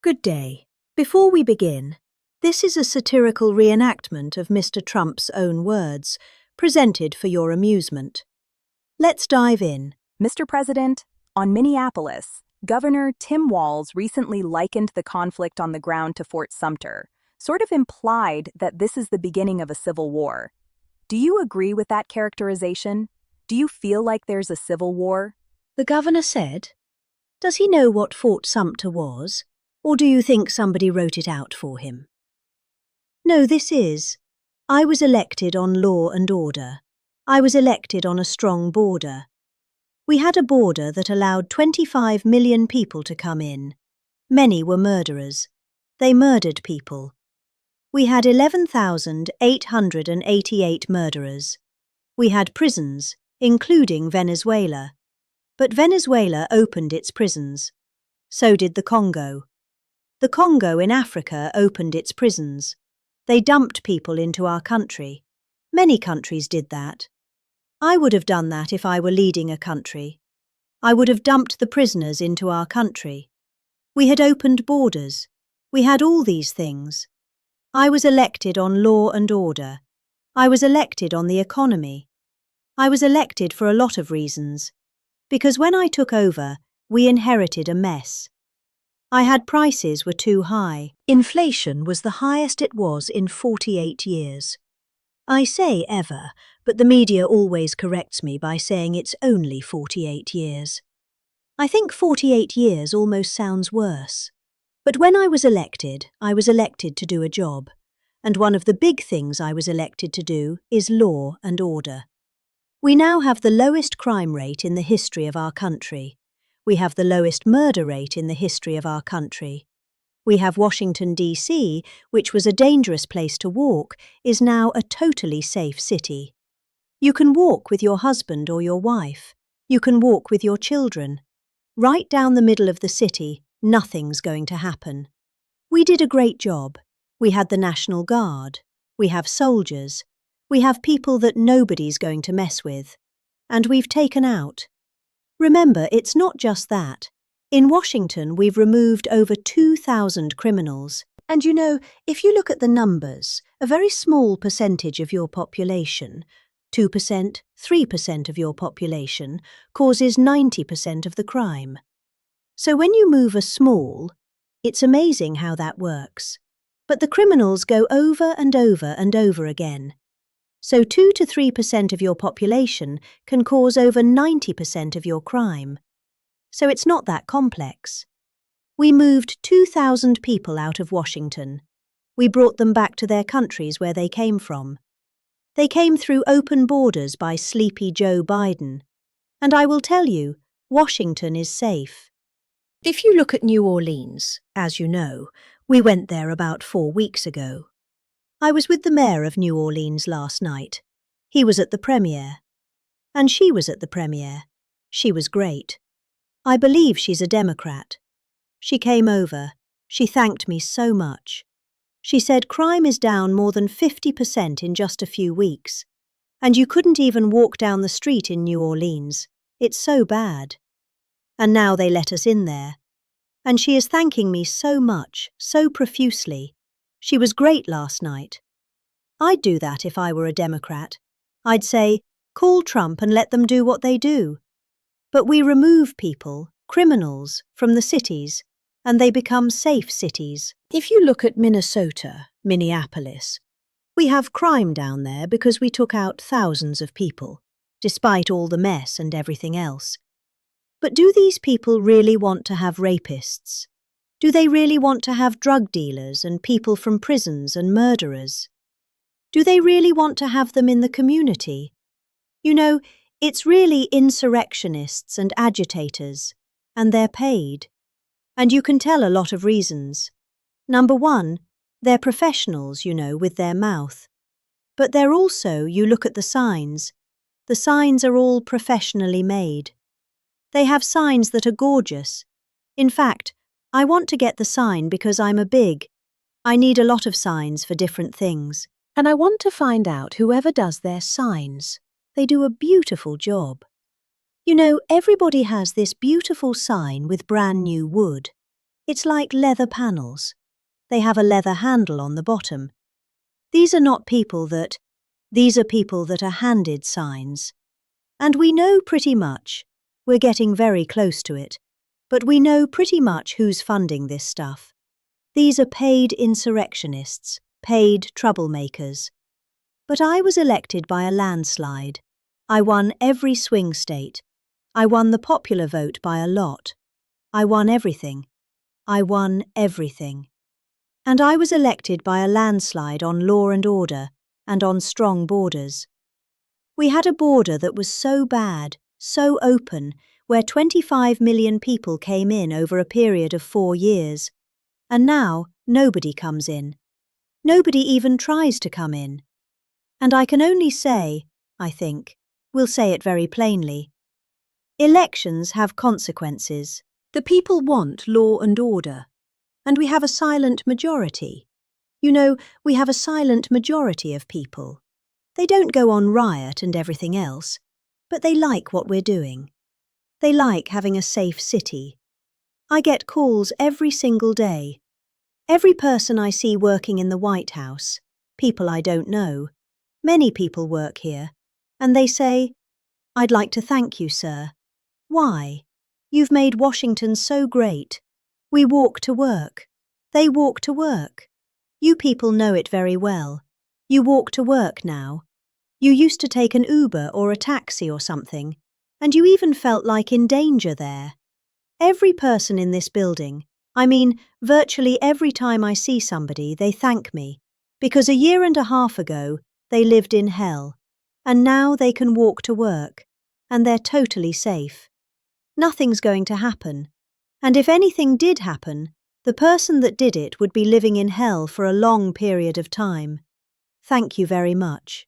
Good day. Before we begin, this is a satirical reenactment of Mr. Trump's own words, presented for your amusement. Let's dive in. Mr. President, on Minneapolis, Governor Tim Walz recently likened the conflict on the ground to Fort Sumter, sort of implied that this is the beginning of a civil war. Do you agree with that characterization? Do you feel like there's a civil war? The governor said, "Does he know what Fort Sumter was, or do you think somebody wrote it out for him?" No, this is. I was elected on law and order. I was elected on a strong border. We had a border that allowed 25 million people to come in. Many were murderers. They murdered people. We had 11,888 murderers. We had prisons, including Venezuela. But Venezuela opened its prisons. So did the Congo. The Congo in Africa opened its prisons. They dumped people into our country. Many countries did that. I would have done that if I were leading a country. I would have dumped the prisoners into our country. We had opened borders. We had all these things. I was elected on law and order. I was elected on the economy. I was elected for a lot of reasons. Because when I took over, we inherited a mess. I had prices were too high. Inflation was the highest it was in 48 years. I say ever, but the media always corrects me by saying it's only 48 years. I think 48 years almost sounds worse. But when I was elected to do a job. And one of the big things I was elected to do is law and order. We now have the lowest crime rate in the history of our country. We have the lowest murder rate in the history of our country. We have Washington D.C, which was a dangerous place to walk, is now a totally safe city. You can walk with your husband or your wife. You can walk with your children. Right down the middle of the city, nothing's going to happen. We did a great job. We had the National Guard. We have soldiers. We have people that nobody's going to mess with. And we've taken out. Remember, it's not just that. In Washington, we've removed over 2,000 criminals. And you know, if you look at the numbers, a very small percentage of your population, 2%, 3% of your population, causes 90% of the crime. So when you move a small, it's amazing how that works. But the criminals go over and over and over again. So 2 to 3% of your population can cause over 90% of your crime. So it's not that complex. We moved 2,000 people out of Washington. We brought them back to their countries where they came from. They came through open borders by sleepy Joe Biden. And I will tell you, Washington is safe. If you look at New Orleans, as you know, we went there about 4 weeks ago. I was with the mayor of New Orleans last night. He was at the premiere. And she was at the premiere. She was great. I believe she's a Democrat. She came over. She thanked me so much. She said crime is down more than 50% in just a few weeks. And you couldn't even walk down the street in New Orleans. It's so bad. And now they let us in there. And she is thanking me so much, so profusely. She was great last night. I'd do that if I were a Democrat. I'd say, call Trump and let them do what they do. But we remove people, criminals, from the cities, and they become safe cities. If you look at Minnesota, Minneapolis, we have crime down there because we took out thousands of people, despite all the mess and everything else. But do these people really want to have rapists? Do they really want to have drug dealers and people from prisons and murderers? Do they really want to have them in the community? You know, it's really insurrectionists and agitators, and they're paid. And you can tell a lot of reasons. Number one, they're professionals, you know, with their mouth. But they're also, you look at the signs are all professionally made. They have signs that are gorgeous. In fact, I want to get the sign because I need a lot of signs for different things. And I want to find out whoever does their signs. They do a beautiful job. You know, everybody has this beautiful sign with brand new wood. It's like leather panels. They have a leather handle on the bottom. These are people that are handed signs. And we know pretty much, we're getting very close to it, but we know pretty much who's funding this stuff. These are paid insurrectionists, paid troublemakers. But I was elected by a landslide. I won every swing state. I won the popular vote by a lot. I won everything. I won everything. And I was elected by a landslide on law and order and on strong borders. We had a border that was so bad, so open, where 25 million people came in over a period of 4 years. And now nobody comes in. Nobody even tries to come in. And I can only say, I think, we'll say it very plainly, elections have consequences. The people want law and order. And we have a silent majority. You know, we have a silent majority of people. They don't go on riot and everything else, but they like what we're doing. They like having a safe city. I get calls every single day. Every person I see working in the White House, people I don't know, many people work here, and they say, "I'd like to thank you, sir. Why? You've made Washington so great. We walk to work. They walk to work. You people know it very well. You walk to work now. You used to take an Uber or a taxi or something, and you even felt like in danger there. Every person in this building, I mean, virtually every time I see somebody, they thank me, because 1.5 years ago, they lived in hell, and now they can walk to work, and they're totally safe. Nothing's going to happen. And if anything did happen, the person that did it would be living in hell for a long period of time. Thank you very much.